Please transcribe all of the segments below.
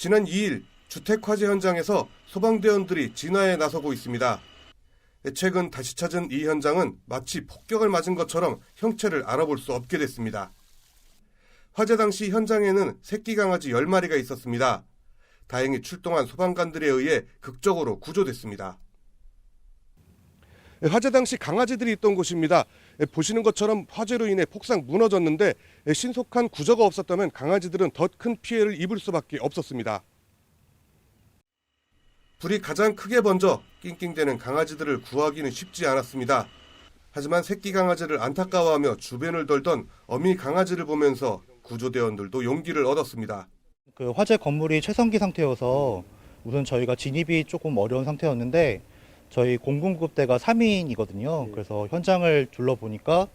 지난 2일 주택 화재 현장에서 소방대원들이 진화에 나서고 있습니다. 최근 다시 찾은 이 현장은 마치 폭격을 맞은 것처럼 형체를 알아볼 수 없게 됐습니다. 화재 당시 현장에는 새끼 강아지 10마리가 있었습니다. 다행히 출동한 소방관들에 의해 극적으로 구조됐습니다. 화재 당시 강아지들이 있던 곳입니다. 보시는 것처럼 화재로 인해 폭삭 무너졌는데 신속한 구조가 없었다면 강아지들은 더 큰 피해를 입을 수밖에 없었습니다. 불이 가장 크게 번져 낑낑대는 강아지들을 구하기는 쉽지 않았습니다. 하지만 새끼 강아지를 안타까워하며 주변을 돌던 어미 강아지를 보면서 구조대원들도 용기를 얻었습니다. 그 화재 건물이 최성기 상태여서 우선 저희가 진입이 조금 어려운 상태였는데 저희 공군급대가 3인이거든요. 그래서 현장을 둘러보니까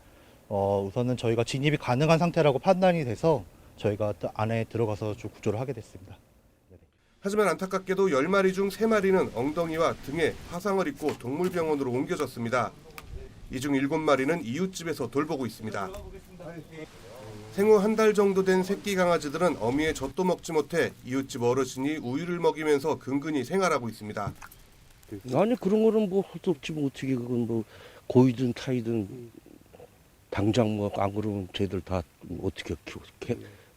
우선은 저희가 진입이 가능한 상태라고 판단이 돼서 저희가 안에 들어가서 좀 구조를 하게 됐습니다. 하지만 안타깝게도 10마리 중 3마리는 엉덩이와 등에 화상을 입고 동물병원으로 옮겨졌습니다. 이 중 7마리는 이웃집에서 돌보고 있습니다. 생후 한 달 정도 된 새끼 강아지들은 어미의 젖도 먹지 못해 이웃집 어르신이 우유를 먹이면서 근근히 생활하고 있습니다. 아니 그런 거는 뭐 할 수 없지 뭐 어떻게 그건 뭐 고이든 타이든 당장 뭐 안 그러면 쟤들 다 어떻게 키워?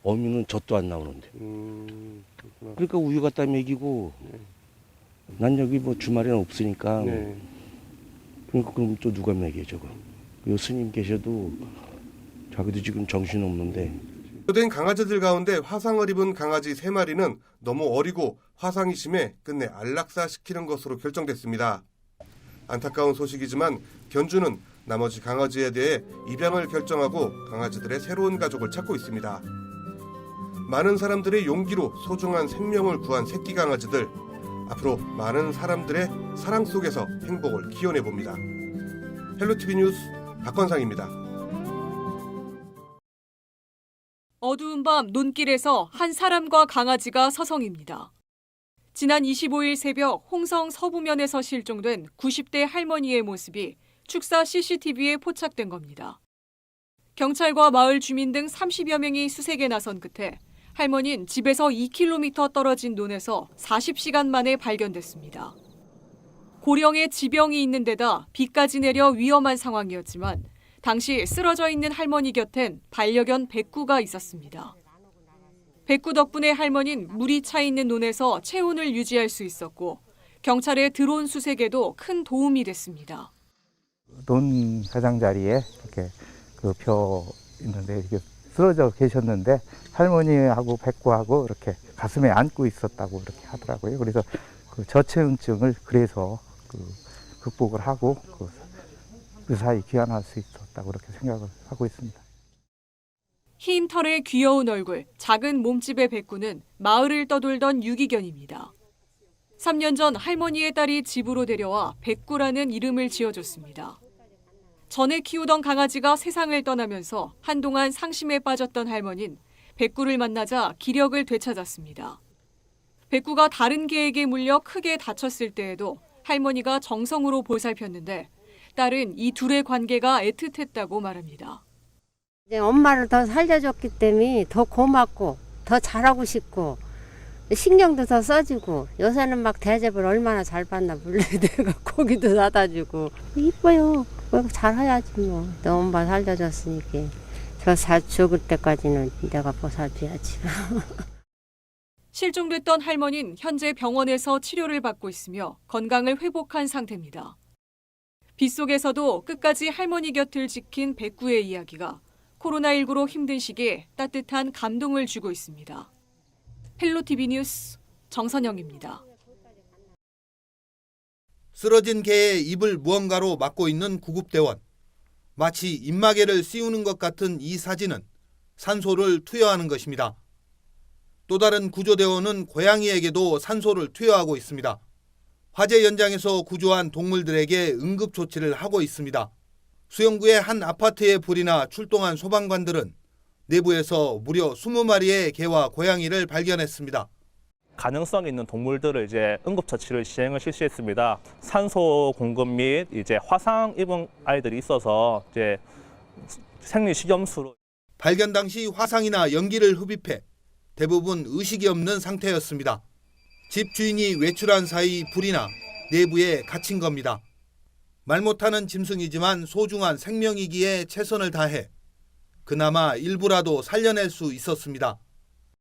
어미는 젖도 안 나오는데. 그러니까 우유 갖다 먹이고 난 여기 뭐 주말에는 없으니까 그러니까 그럼 또 누가 먹여 저거? 요 스님 계셔도 자기도 지금 정신 없는데. 구조된 강아지들 가운데 화상을 입은 강아지 3마리는 너무 어리고 화상이 심해 끝내 안락사시키는 것으로 결정됐습니다. 안타까운 소식이지만 견주는 나머지 강아지에 대해 입양을 결정하고 강아지들의 새로운 가족을 찾고 있습니다. 많은 사람들의 용기로 소중한 생명을 구한 새끼 강아지들, 앞으로 많은 사람들의 사랑 속에서 행복을 기원해 봅니다. 헬로티비 뉴스 박건상입니다. 어두운 밤 논길에서 한 사람과 강아지가 서성입니다. 지난 25일 새벽 홍성 서부면에서 실종된 90대 할머니의 모습이 축사 CCTV에 포착된 겁니다. 경찰과 마을 주민 등 30여 명이 수색에 나선 끝에 할머니는 집에서 2km 떨어진 논에서 40시간 만에 발견됐습니다. 고령의 지병이 있는 데다 비까지 내려 위험한 상황이었지만 당시 쓰러져 있는 할머니 곁엔 반려견 백구가 있었습니다. 백구 덕분에 할머니는 물이 차 있는 논에서 체온을 유지할 수 있었고 경찰의 드론 수색에도 큰 도움이 됐습니다. 논 가장자리에 이렇게 그 펴 있는데 이렇게 쓰러져 계셨는데 할머니하고 백구하고 이렇게 가슴에 안고 있었다고 이렇게 하더라고요. 그래서 그 저체온증을 그래서 극복을 하고 그 사이 귀환할 수 있었다고 그렇게 생각을 하고 있습니다. 흰 털의 귀여운 얼굴, 작은 몸집의 백구는 마을을 떠돌던 유기견입니다. 3년 전 할머니의 딸이 집으로 데려와 백구라는 이름을 지어줬습니다. 전에 키우던 강아지가 세상을 떠나면서 한동안 상심에 빠졌던 할머니는 백구를 만나자 기력을 되찾았습니다. 백구가 다른 개에게 물려 크게 다쳤을 때에도 할머니가 정성으로 보살폈는데 딸은 이 둘의 관계가 애틋했다고 말합니다. 이제 엄마를 더 살려줬기 때문에 더 고맙고 더 잘하고 싶고 신경도 더 써주고 요새는 막 대접을 얼마나 잘 받나 몰래 내가 고기도 사다 주고 이뻐요. 잘해야지 뭐. 너 엄마 살려줬으니까 저 죽을 때까지는 내가 보살펴야지. 실종됐던 할머니는 현재 병원에서 치료를 받고 있으며 건강을 회복한 상태입니다. 빗속에서도 끝까지 할머니 곁을 지킨 백구의 이야기가 코로나19로 힘든 시기에 따뜻한 감동을 주고 있습니다. 헬로티비 뉴스 정선영입니다. 쓰러진 개의 입을 무언가로 막고 있는 구급대원. 마치 입마개를 씌우는 것 같은 이 사진은 산소를 투여하는 것입니다. 또 다른 구조대원은 고양이에게도 산소를 투여하고 있습니다. 화재 현장에서 구조한 동물들에게 응급조치를 하고 있습니다. 수영구의 한 아파트에 불이 나 출동한 소방관들은 내부에서 무려 20마리의 개와 고양이를 발견했습니다. 가능성 있는 동물들을 이제 응급처치를 실시했습니다. 산소 공급 및 이제 화상 입은 아이들이 있어서 이제 생리식염수로 발견 당시 화상이나 연기를 흡입해 대부분 의식이 없는 상태였습니다. 집 주인이 외출한 사이 불이 나 내부에 갇힌 겁니다. 말 못하는 짐승이지만 소중한 생명이기에 최선을 다해 그나마 일부라도 살려낼 수 있었습니다.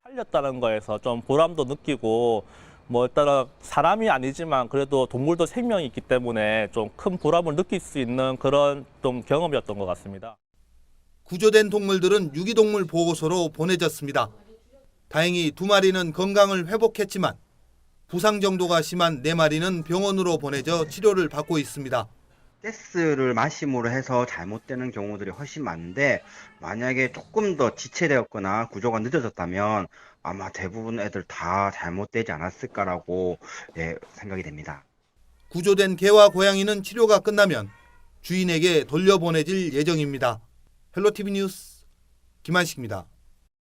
살렸다는 거에서 좀 보람도 느끼고 뭐 일단은 사람이 아니지만 그래도 동물도 생명이 있기 때문에 좀 큰 보람을 느낄 수 있는 그런 좀 경험이었던 것 같습니다. 구조된 동물들은 유기동물 보호소로 보내졌습니다. 다행히 2마리는 건강을 회복했지만 부상 정도가 심한 4마리는 병원으로 보내져 치료를 받고 있습니다. 가스를 마심으로 해서 잘못되는 경우들이 훨씬 많은데 만약에 조금 더 지체되었거나 구조가 늦어졌다면 아마 대부분 애들 다 잘못되지 않았을까라고 생각이 됩니다. 구조된 개와 고양이는 치료가 끝나면 주인에게 돌려보내질 예정입니다. 헬로티비 뉴스 김한식입니다.